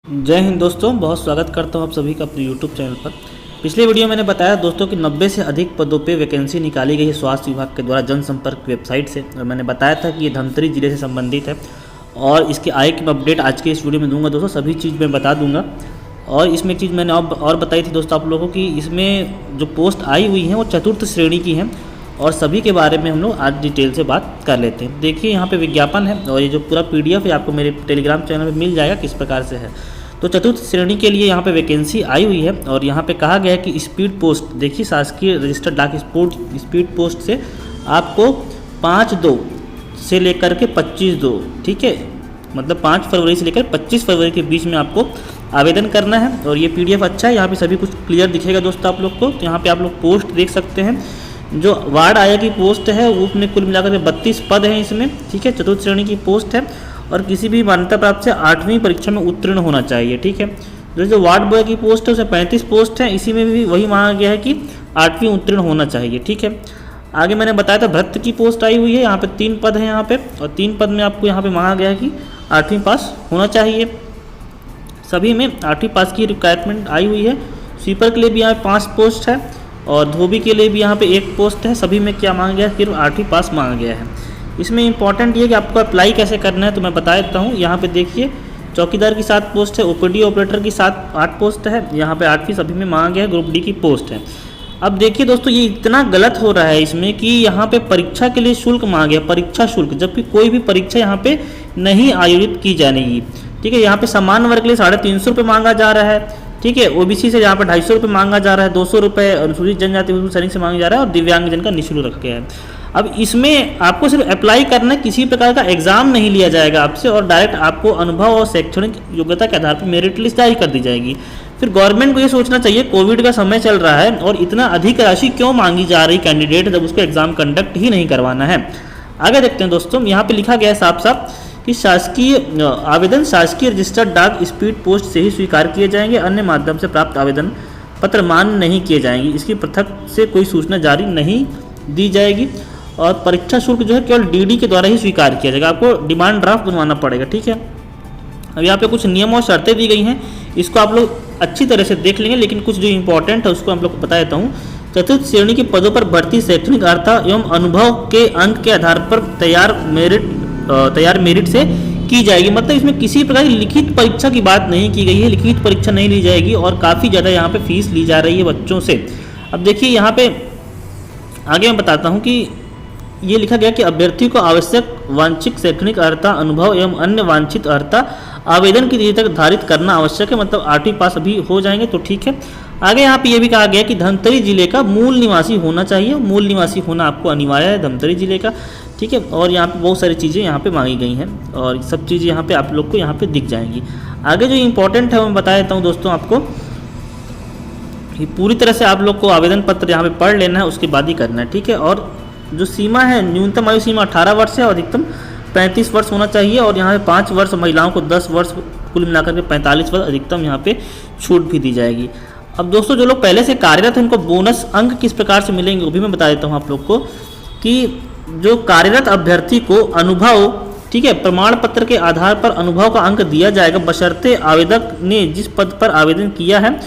जय हिंद दोस्तों, बहुत स्वागत करता हूं आप सभी का अपने YouTube चैनल पर। पिछले वीडियो में मैंने बताया दोस्तों कि 90 से अधिक पदों पे वैकेंसी निकाली गई है स्वास्थ्य विभाग के द्वारा जनसंपर्क वेबसाइट से, और मैंने बताया था कि ये धमतरी जिले से संबंधित है और इसके आय की अपडेट आज के इस वीडियो में दूंगा दोस्तों। सभी चीज़ मैं बता दूंगा। और इसमें एक चीज़ मैंने और बताई थी दोस्तों आप लोगों को कि इसमें जो पोस्ट आई हुई हैं वो चतुर्थ श्रेणी की हैं, और सभी के बारे में हम लोग आज डिटेल से बात कर लेते हैं। देखिए यहाँ पे विज्ञापन है और ये जो पूरा PDF है आपको मेरे टेलीग्राम चैनल पे मिल जाएगा किस प्रकार से है। तो चतुर्थ श्रेणी के लिए यहाँ पे वैकेंसी आई हुई है और यहाँ पे कहा गया है कि स्पीड पोस्ट, देखिए शासकीय रजिस्टर्ड डाक स्पीड पोस्ट से आपको 5/2 से लेकर के 25/2, ठीक है, मतलब 5 फरवरी से लेकर 25 फरवरी के बीच में आपको आवेदन करना है। और ये PDF अच्छा है, यहाँ पे सभी कुछ क्लियर दिखेगा दोस्तों आप लोग को। तो यहाँ पे आप लोग पोस्ट देख सकते हैं। जो वार्ड आया की पोस्ट है उसमें कुल मिलाकर के 32 पद हैं इसमें, ठीक है। चतुर्थ श्रेणी की पोस्ट है और किसी भी मान्यता प्राप्त से 8वीं परीक्षा में उत्तीर्ण होना चाहिए, ठीक है। जो वार्ड बॉय की पोस्ट है उसमें 35 पोस्ट है, इसी में भी वही मांगा गया है कि 8वीं उत्तीर्ण होना चाहिए, ठीक है। आगे मैंने बताया था भृत्य की पोस्ट आई हुई है, यहाँ पे 3 पद हैं यहाँ पे, और 3 पद में आपको यहाँ पे मांगा गया है कि 8वीं पास होना चाहिए। सभी में 8वीं पास की रिक्वायरमेंट आई हुई है। स्वीपर के लिए भी यहाँ 5 पोस्ट है और धोबी के लिए भी यहाँ पे 1 पोस्ट है। सभी में क्या मांगा गया है, सिर्फ 8वीं पास मांगा गया है। इसमें इंपॉर्टेंट ये कि आपको अप्लाई कैसे करना है तो मैं बता देता हूँ। यहाँ पे देखिए चौकीदार की 7 पोस्ट है, OPD ऑपरेटर की 8 पोस्ट है, यहाँ पे 8वीं सभी में मांगा गया है। ग्रुप D की पोस्ट है। अब देखिए दोस्तों ये इतना गलत हो रहा है इसमें कि यहाँ पे परीक्षा के लिए शुल्क मांगा गया, परीक्षा शुल्क, जबकि कोई भी परीक्षा यहाँ पे नहीं आयोजित की जाएगी, ठीक है। यहाँ पे सामान्य वर्ग के लिए 350 रुपये मांगा जा रहा है, ठीक है। OBC से यहाँ पर 250 रुपये मांगा जा रहा है, 200 रुपये अनुसूचित जनजाति सैनिक से मांगा जा रहा है और दिव्यांगजन का निःशुल्क रखा गया है। अब इसमें आपको सिर्फ अप्लाई करना है, किसी प्रकार का एग्जाम नहीं लिया जाएगा आपसे, और डायरेक्ट आपको अनुभव और शैक्षणिक योग्यता के आधार पर मेरिट लिस्ट जारी कर दी जाएगी। फिर गवर्नमेंट को ये सोचना चाहिए कोविड का समय चल रहा है और इतना अधिक राशि क्यों मांगी जा रही कैंडिडेट जब उसको एग्जाम कंडक्ट ही नहीं करवाना है। आगे देखते हैं दोस्तों, यहाँ पे लिखा गया है साफ साफ कि शासकीय आवेदन शासकीय रजिस्टर्ड डाक स्पीड पोस्ट से ही स्वीकार किए जाएंगे, अन्य माध्यम से प्राप्त आवेदन पत्र मान्य नहीं किए जाएंगे। इसकी पृथक से कोई सूचना जारी नहीं दी जाएगी और परीक्षा शुल्क जो है केवल DD के द्वारा ही स्वीकार किया जाएगा। आपको डिमांड ड्राफ्ट बनवाना पड़ेगा, ठीक है। अब यहाँ पे कुछ नियम और शर्तें दी गई हैं, इसको आप लोग अच्छी तरह से देख लेंगे, लेकिन कुछ जो इंपॉर्टेंट है उसको हम लोग को बता देता हूँ। चतुर्थ श्रेणी के पदों पर भर्ती शैक्षणिक अर्हता एवं अनुभव के अंक के आधार पर तैयार मेरिट से की जाएगी। मतलब इसमें किसी प्रकार की लिखित परीक्षा की बात नहीं की गई है, लिखित परीक्षा नहीं ली जाएगी और काफ़ी ज़्यादा यहाँ पे फीस ली जा रही है बच्चों से। अब देखिए यहाँ पे आगे मैं बताता हूँ कि ये लिखा गया कि अभ्यर्थी को आवश्यक वांछित शैक्षणिक अर्हता, अनुभव एवं अन्य वांछित अर्हता आवेदन की तिथि तक धारित करना आवश्यक है। मतलब 8वीं पास अभी हो जाएंगे तो ठीक है। आगे यहाँ पे ये भी कहा गया कि धमतरी जिले का मूल निवासी होना चाहिए, मूल निवासी होना आपको अनिवार्य है धमतरी जिले का, ठीक है। और यहाँ पे बहुत सारी चीज़ें यहाँ पे मांगी गई हैं और सब चीज़ें यहाँ पे आप लोग को यहाँ पे दिख जाएंगी। आगे जो इंपॉर्टेंट है वो मैं बता देता हूँ दोस्तों आपको, पूरी तरह से आप लोग को आवेदन पत्र यहाँ पे पढ़ लेना है, उसके बाद ही करना है, ठीक है। और जो सीमा है, न्यूनतम आयु सीमा 18 वर्ष है और अधिकतम 35 वर्ष होना चाहिए, और यहाँ पे 5 वर्ष महिलाओं को 10 वर्ष, कुल मिलाकर के 45 वर्ष अधिकतम यहाँ पे छूट भी दी जाएगी। अब दोस्तों जो लोग पहले से कार्यरत हैं उनको बोनस अंक किस प्रकार से मिलेंगे वो भी मैं बता देता हूँ आप लोग को, कि जो कार्यरत अभ्यर्थी को अनुभव, ठीक है, प्रमाण पत्र के आधार पर अनुभव का अंक दिया जाएगा, बशर्ते आवेदक ने जिस पद पर आवेदन किया है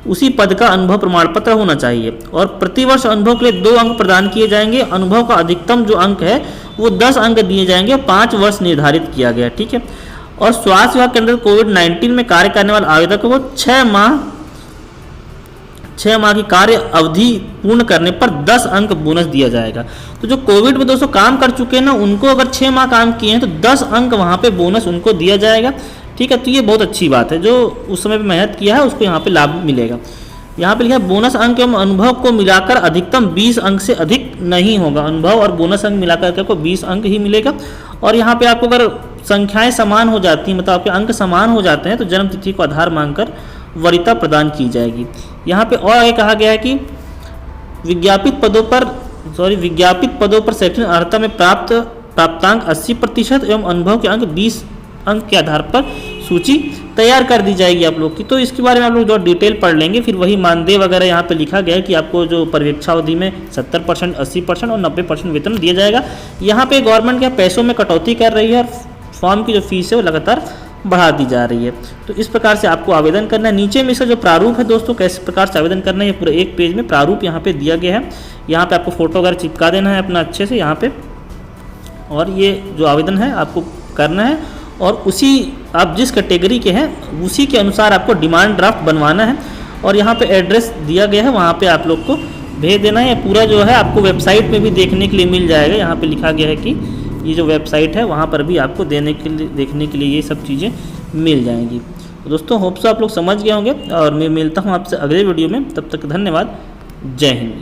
उसी पद का अनुभव प्रमाण पत्र होना चाहिए। और प्रतिवर्ष अनुभव के लिए 2 अंक प्रदान किए जाएंगे। अनुभव का अधिकतम जो अंक है वो 10 अंक दिए जाएंगे, 5 वर्ष निर्धारित किया गया, ठीक है। और स्वास्थ्य विभाग के अंदर कोविड-19 में कार्य करने वाले आवेदक को 6 माह की कार्य अवधि पूर्ण करने पर 10 अंक बोनस दिया जाएगा। तो जो कोविड में दोस्तों काम कर चुके हैं ना, उनको अगर 6 माह काम किए हैं तो 10 अंक वहाँ पे बोनस उनको दिया जाएगा, ठीक है। तो ये बहुत अच्छी बात है, जो उस समय पे मेहनत किया है उसको यहाँ पे लाभ मिलेगा। यहाँ पे लिखा है बोनस अंक एवं अनुभव को मिलाकर अधिकतम 20 अंक से अधिक नहीं होगा। अनुभव और बोनस अंक मिलाकर आपको 20 अंक ही मिलेगा। और यहाँ पे आपको अगर संख्याएं समान हो जाती हैं, मतलब आपके अंक समान हो जाते हैं, तो जन्म तिथि को आधार मानकर वरीयता प्रदान की जाएगी। यहाँ पे और आगे कहा गया है कि विज्ञापित पदों पर शैक्षणिक अर्हता में प्राप्तांक 80% एवं अनुभव के अंक 20 अंक के आधार पर सूची तैयार कर दी जाएगी आप लोग की। तो इसके बारे में आप लोग जो डिटेल पढ़ लेंगे। फिर वही मानदेय वगैरह यहाँ पे लिखा गया है कि आपको जो परीक्षा अवधि में 70%, 80% और 90% वेतन दिया जाएगा। यहाँ पे गवर्नमेंट क्या पैसों में कटौती कर रही है और फॉर्म की जो फीस है वो लगातार बढ़ा दी जा रही है। तो इस प्रकार से आपको आवेदन करना है। नीचे में इसका जो प्रारूप है दोस्तों, कैसे प्रकार से आवेदन करना है, ये पूरा एक पेज में प्रारूप यहाँ पे दिया गया है। यहाँ पे आपको फोटो वगैरह चिपका देना है अपना अच्छे से यहाँ पे, और ये जो आवेदन है आपको करना है, और उसी आप जिस कैटेगरी के हैं उसी के अनुसार आपको डिमांड ड्राफ्ट बनवाना है। और यहाँ पे एड्रेस दिया गया है, वहाँ पे आप लोग को भेज देना है। पूरा जो है आपको वेबसाइट में भी देखने के लिए मिल जाएगा। यहाँ पे लिखा गया है कि ये जो वेबसाइट है वहाँ पर भी आपको देखने के लिए ये सब चीज़ें मिल जाएंगी। तो दोस्तों होप सो आप लोग समझ गए होंगे, और मैं मिलता हूँ आपसे अगले वीडियो में। तब तक धन्यवाद, जय हिंद।